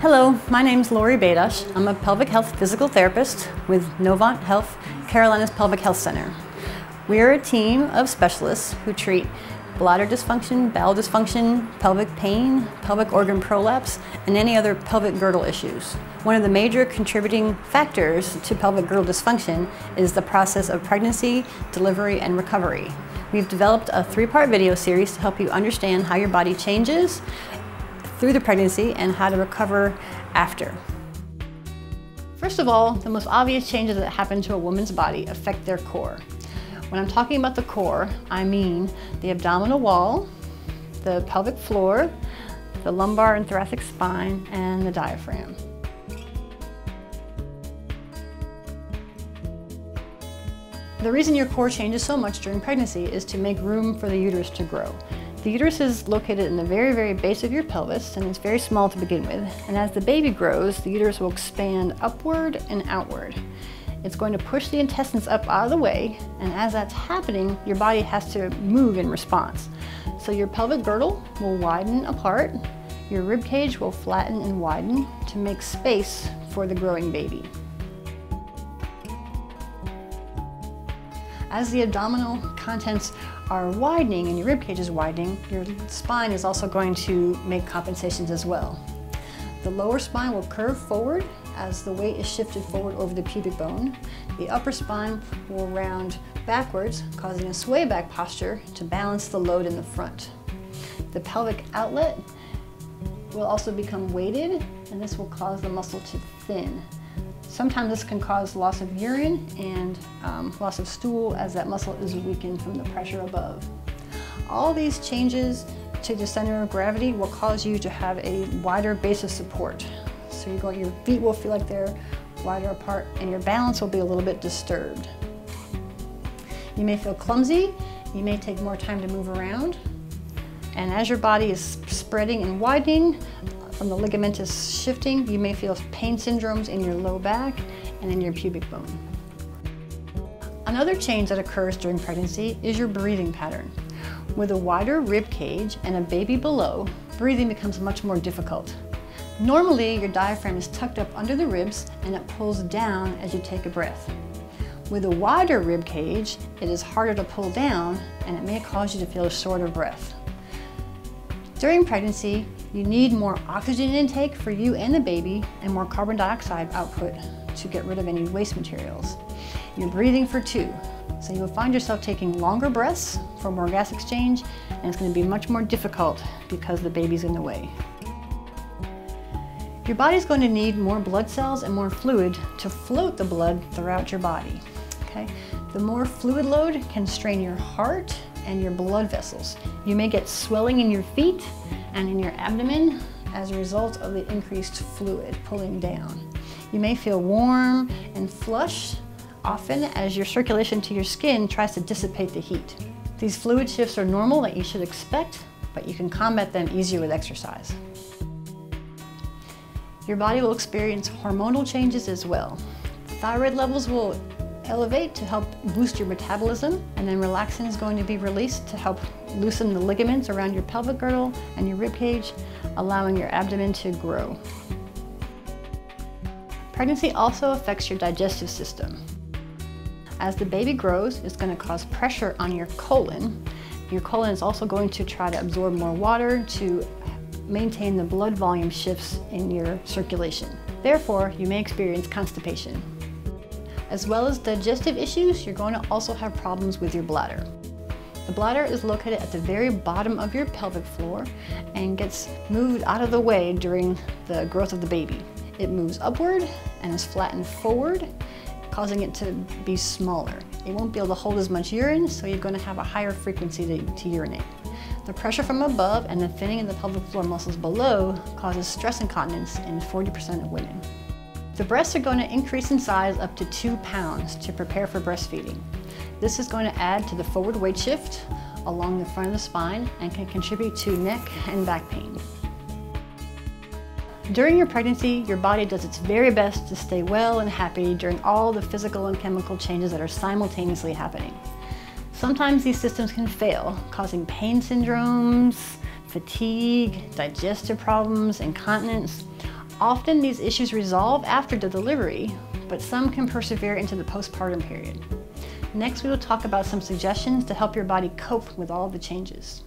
Hello, my name is Lori Badash. I'm a pelvic health physical therapist with Novant Health, Carolina's Pelvic Health Center. We are a team of specialists who treat bladder dysfunction, bowel dysfunction, pelvic pain, pelvic organ prolapse, and any other pelvic girdle issues. One of the major contributing factors to pelvic girdle dysfunction is the process of pregnancy, delivery, and recovery. We've developed a 3-part video series to help you understand how your body changes through the pregnancy and how to recover after. First of all, the most obvious changes that happen to a woman's body affect their core. When I'm talking about the core, I mean the abdominal wall, the pelvic floor, the lumbar and thoracic spine, and the diaphragm. The reason your core changes so much during pregnancy is to make room for the uterus to grow. The uterus is located in the very, very base of your pelvis, and it's very small to begin with. And as the baby grows, the uterus will expand upward and outward. It's going to push the intestines up out of the way, and as that's happening, your body has to move in response. So your pelvic girdle will widen apart, your rib cage will flatten and widen to make space for the growing baby. As the abdominal contents are widening and your rib cage is widening, your spine is also going to make compensations as well. The lower spine will curve forward as the weight is shifted forward over the pubic bone. The upper spine will round backwards, causing a sway back posture to balance the load in the front. The pelvic outlet will also become weighted, and this will cause the muscle to thin. Sometimes this can cause loss of urine and loss of stool as that muscle is weakened from the pressure above. All these changes to the center of gravity will cause you to have a wider base of support. So your feet will feel like they're wider apart and your balance will be a little bit disturbed. You may feel clumsy, you may take more time to move around, and as your body is spreading and widening, from the ligamentous shifting, you may feel pain syndromes in your low back and in your pubic bone. Another change that occurs during pregnancy is your breathing pattern. With a wider rib cage and a baby below, breathing becomes much more difficult. Normally, your diaphragm is tucked up under the ribs and it pulls down as you take a breath. With a wider rib cage, it is harder to pull down and it may cause you to feel a shorter breath. During pregnancy, you need more oxygen intake for you and the baby and more carbon dioxide output to get rid of any waste materials. You're breathing for 2, so you'll find yourself taking longer breaths for more gas exchange, and it's going to be much more difficult because the baby's in the way. Your body's going to need more blood cells and more fluid to float the blood throughout your body. Okay? The more fluid load can strain your heart and your blood vessels. You may get swelling in your feet and in your abdomen as a result of the increased fluid pulling down. You may feel warm and flush often as your circulation to your skin tries to dissipate the heat. These fluid shifts are normal that you should expect, but you can combat them easier with exercise. Your body will experience hormonal changes as well. Thyroid levels will elevate to help boost your metabolism, and then relaxin is going to be released to help loosen the ligaments around your pelvic girdle and your rib cage, allowing your abdomen to grow. Pregnancy also affects your digestive system. As the baby grows, it's going to cause pressure on your colon. Your colon is also going to try to absorb more water to maintain the blood volume shifts in your circulation. Therefore, you may experience constipation. As well as digestive issues, you're going to also have problems with your bladder. The bladder is located at the very bottom of your pelvic floor and gets moved out of the way during the growth of the baby. It moves upward and is flattened forward, causing it to be smaller. It won't be able to hold as much urine, so you're going to have a higher frequency to urinate. The pressure from above and the thinning of the pelvic floor muscles below causes stress incontinence in 40% of women. The breasts are going to increase in size up to 2 pounds to prepare for breastfeeding. This is going to add to the forward weight shift along the front of the spine and can contribute to neck and back pain. During your pregnancy, your body does its very best to stay well and happy during all the physical and chemical changes that are simultaneously happening. Sometimes these systems can fail, causing pain syndromes, fatigue, digestive problems, incontinence. Often these issues resolve after the delivery, but some can persevere into the postpartum period. Next, we will talk about some suggestions to help your body cope with all the changes.